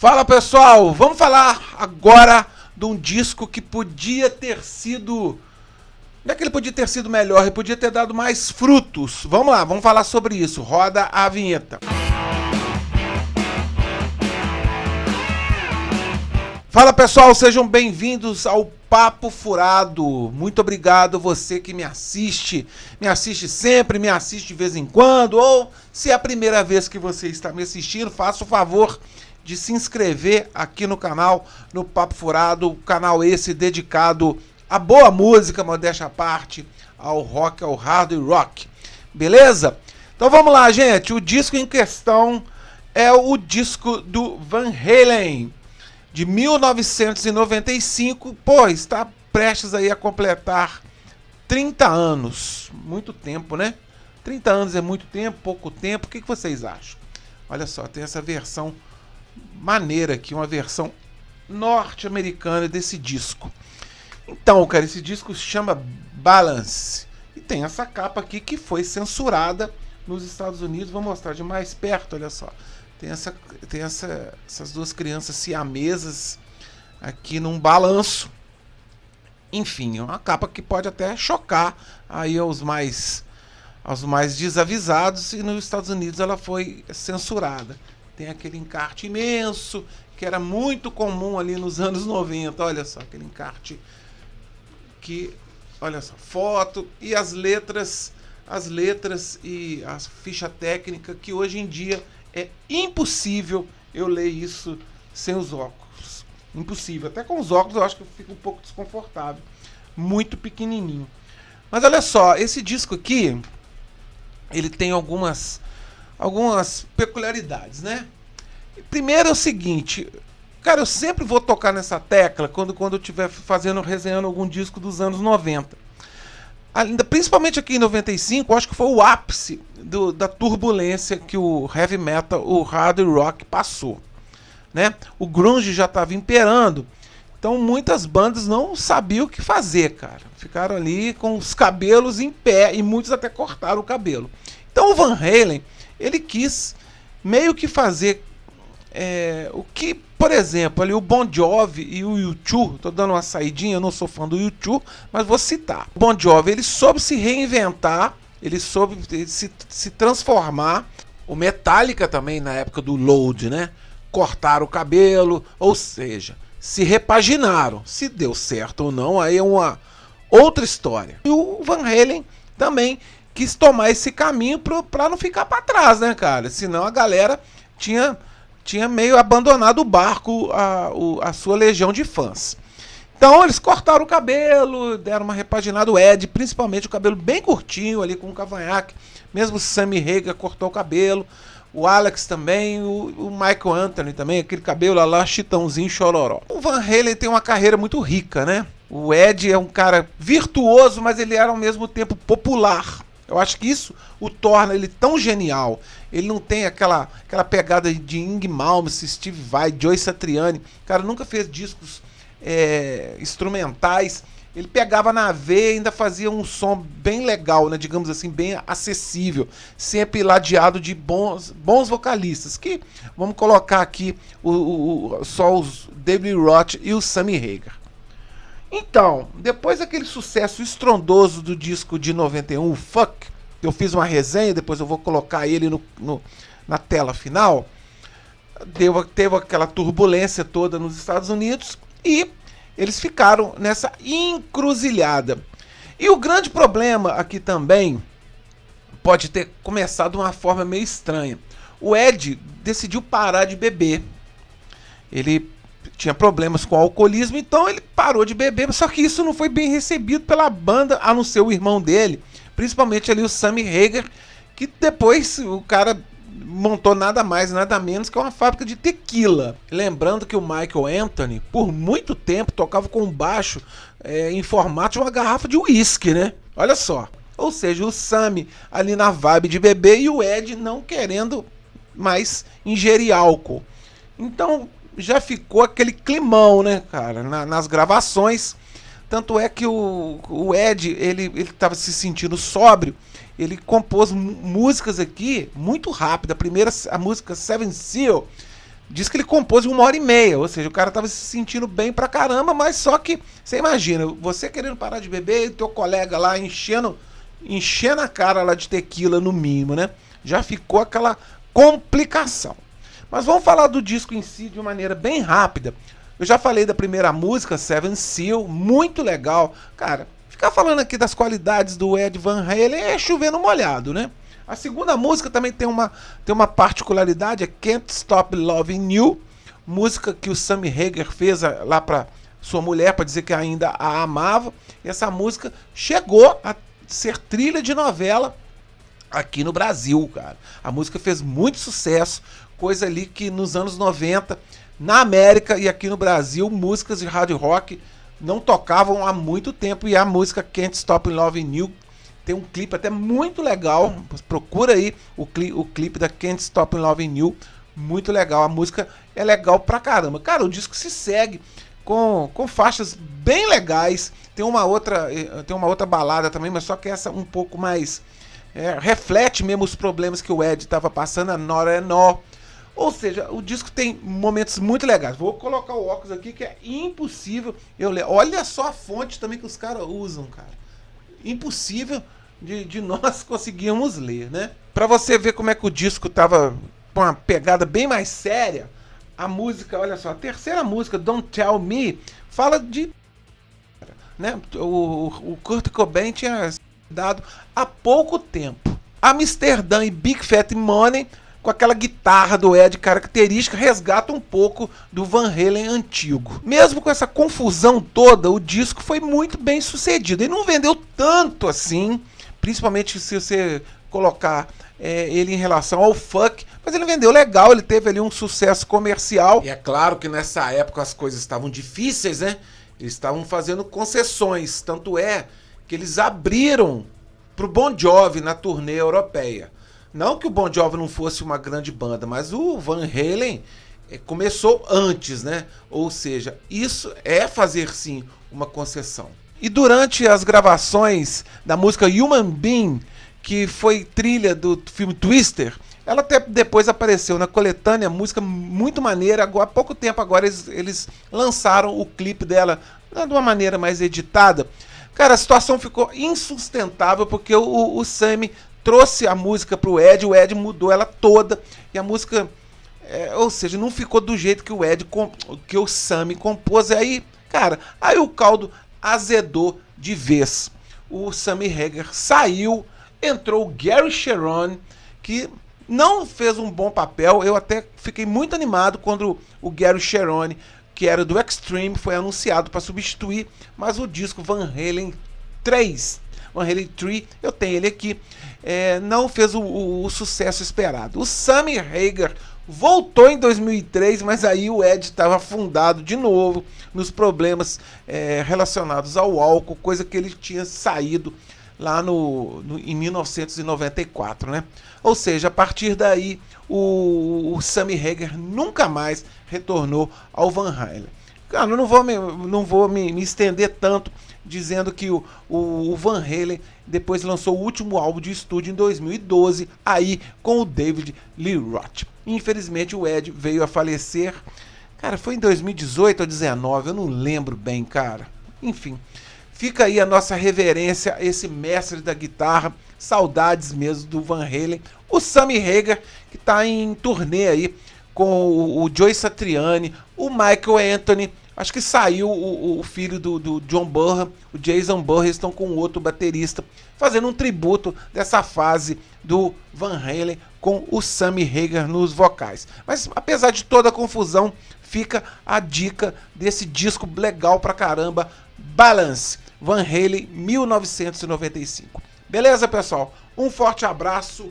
Fala pessoal, vamos falar agora de um disco que podia ter sido... Não é que ele podia ter sido melhor, ele podia ter dado mais frutos. Vamos lá, vamos falar sobre isso. Roda a vinheta. Fala pessoal, sejam bem-vindos ao Papo Furado. Muito obrigado você que me assiste sempre, me assiste de vez em quando, ou se é a primeira vez que você está me assistindo, faça o favor de se inscrever aqui no canal, no Papo Furado, canal esse dedicado a boa música, modéstia à parte, ao rock, ao hard rock, beleza? Então vamos lá, gente, o disco em questão é o disco do Van Halen, de 1995, pô, está prestes aí a completar 30 anos, muito tempo, né? 30 anos é muito tempo, pouco tempo, o que vocês acham? Olha só, tem essa versão maneira aqui, uma versão norte-americana desse disco. Então, cara, esse disco se chama Balance. E tem essa capa aqui que foi censurada nos Estados Unidos. Vou mostrar de mais perto, olha só. Tem essas duas crianças siamesas aqui num balanço. Enfim, é uma capa que pode até chocar aí aos mais desavisados. E nos Estados Unidos ela foi censurada. Tem aquele encarte imenso que era muito comum ali nos anos 90. Olha só, aquele encarte que, olha só, foto e as letras e a ficha técnica, que hoje em dia é impossível eu ler isso sem os óculos. Impossível. Até com os óculos eu acho que eu fico um pouco desconfortável. Muito pequenininho. Mas olha só, esse disco aqui, ele tem algumas peculiaridades, né? Primeiro é o seguinte, cara, eu sempre vou tocar nessa tecla quando eu estiver resenhando algum disco dos anos 90. Ainda, principalmente aqui em 95, acho que foi o ápice da turbulência que o heavy metal, o hard rock passou, né? O grunge já estava imperando, então muitas bandas não sabiam o que fazer, cara. Ficaram ali com os cabelos em pé e muitos até cortaram o cabelo. Então o Van Halen, ele quis meio que fazer o que, por exemplo, ali o Bon Jovi e o U2, tô dando uma saidinha, eu não sou fã do U2, mas vou citar. O Bon Jovi, ele soube se reinventar, ele soube se transformar. O Metallica também, na época do Load, né? Cortaram o cabelo, ou seja, se repaginaram. Se deu certo ou não, aí é uma outra história. E o Van Halen também quis tomar esse caminho para não ficar para trás, né, cara? Senão a galera tinha meio abandonado o barco, a sua legião de fãs. Então eles cortaram o cabelo, deram uma repaginada, o Ed, principalmente o cabelo bem curtinho ali com o cavanhaque. Mesmo o Sammy Hagar cortou o cabelo, o Alex também, o Michael Anthony também, aquele cabelo lá, chitãozinho, chororó. O Van Halen tem uma carreira muito rica, né? O Ed é um cara virtuoso, mas ele era ao mesmo tempo popular. Eu acho que isso o torna ele tão genial. Ele não tem aquela pegada de Yngwie Malmsteen, Steve Vai, Joe Satriani. O cara nunca fez discos instrumentais. Ele pegava na veia e ainda fazia um som bem legal, né? Digamos assim, bem acessível. Sempre ladeado de bons vocalistas. Que vamos colocar aqui só os David Roth e o Sammy Hagar. Então, depois daquele sucesso estrondoso do disco de 91, o Fuck, eu fiz uma resenha, depois eu vou colocar ele na tela final, teve aquela turbulência toda nos Estados Unidos e eles ficaram nessa encruzilhada. E o grande problema aqui também pode ter começado de uma forma meio estranha. O Ed decidiu parar de beber. Ele tinha problemas com o alcoolismo, então ele parou de beber, só que isso não foi bem recebido pela banda, a não ser o irmão dele, principalmente ali o Sammy Hagar, que depois o cara montou nada mais, nada menos que uma fábrica de tequila. Lembrando que o Michael Anthony, por muito tempo, tocava com baixo em formato de uma garrafa de uísque, né? Olha só. Ou seja, o Sammy ali na vibe de beber e o Ed não querendo mais ingerir álcool. Então já ficou aquele climão, né, cara, nas gravações. Tanto é que o Ed, ele estava se sentindo sóbrio, ele compôs músicas aqui muito rápido. A música Seven Seal, diz que ele compôs em 1h30, ou seja, o cara tava se sentindo bem pra caramba, mas só que, você imagina, você querendo parar de beber e teu colega lá enchendo a cara lá de tequila no mínimo, né? Já ficou aquela complicação. Mas vamos falar do disco em si de uma maneira bem rápida. Eu já falei da primeira música, Seven Seal, muito legal. Cara, ficar falando aqui das qualidades do Ed Van Halen é chover no molhado, né? A segunda música também tem uma particularidade, é Can't Stop Loving You, música que o Sammy Hagar fez lá para sua mulher, para dizer que ainda a amava. E essa música chegou a ser trilha de novela aqui no Brasil, cara. A música fez muito sucesso, coisa ali que nos anos 90, na América e aqui no Brasil, músicas de hard rock não tocavam há muito tempo. E a música Can't Stop Loving You tem um clipe até muito legal. Procura aí o clipe da Can't Stop Loving You. Muito legal. A música é legal pra caramba. Cara, o disco se segue com faixas bem legais. Tem uma outra balada também, mas só que essa um pouco mais... reflete mesmo os problemas que o Ed estava passando, a Nora Nó. Ou seja, o disco tem momentos muito legais. Vou colocar o óculos aqui que é impossível eu ler. Olha só a fonte também que os caras usam, cara. Impossível de nós conseguirmos ler, né? Pra você ver como é que o disco tava com uma pegada bem mais séria, a música, olha só, a terceira música, Don't Tell Me, fala de... né? O Kurt Cobain tinha dado há pouco tempo. Amsterdã e Big Fat Money, com aquela guitarra do Ed característica, resgata um pouco do Van Halen antigo. Mesmo com essa confusão toda, o disco foi muito bem sucedido. Ele não vendeu tanto assim, principalmente se você colocar ele em relação ao Fuck, mas ele vendeu legal, ele teve ali um sucesso comercial. E é claro que nessa época as coisas estavam difíceis, né? Eles estavam fazendo concessões, tanto é que eles abriram pro Bon Jovi na turnê europeia. Não que o Bon Jovi não fosse uma grande banda, mas o Van Halen começou antes, né? Ou seja, isso é fazer sim uma concessão. E durante as gravações da música Human Being, que foi trilha do filme Twister, ela até depois apareceu na coletânea, música muito maneira. Agora, há pouco tempo agora eles lançaram o clipe dela de uma maneira mais editada. Cara, a situação ficou insustentável porque o Sammy trouxe a música pro Ed, o Ed mudou ela toda e a música, ou seja, não ficou do jeito que o Sammy compôs. Aí, cara, aí o caldo azedou de vez. O Sammy Hagar saiu, entrou o Gary Cherone, que não fez um bom papel. Eu até fiquei muito animado quando o Gary Cherone, que era do Extreme, foi anunciado para substituir, mas o disco Van Halen 3, Van Halen 3, eu tenho ele aqui, não fez o sucesso esperado. O Sammy Hagar voltou em 2003, mas aí o Ed estava afundado de novo nos problemas relacionados ao álcool, coisa que ele tinha saído lá em 1994, né? Ou seja, a partir daí o Sammy Hagar nunca mais retornou ao Van Halen. Cara, eu não vou me estender tanto dizendo que o Van Halen depois lançou o último álbum de estúdio em 2012, aí com o David Lee Roth. Infelizmente o Ed veio a falecer, cara, foi em 2018 ou 2019, eu não lembro bem, cara. Enfim, fica aí a nossa reverência a esse mestre da guitarra, saudades mesmo do Van Halen. O Sammy Hagar, que está em turnê aí com o Joe Satriani, o Michael Anthony, acho que saiu o filho do John Bonham, o Jason Bonham, estão com outro baterista, fazendo um tributo dessa fase do Van Halen com o Sammy Hagar nos vocais. Mas apesar de toda a confusão, fica a dica desse disco legal pra caramba, Balance, Van Halen 1995. Beleza, pessoal? Um forte abraço.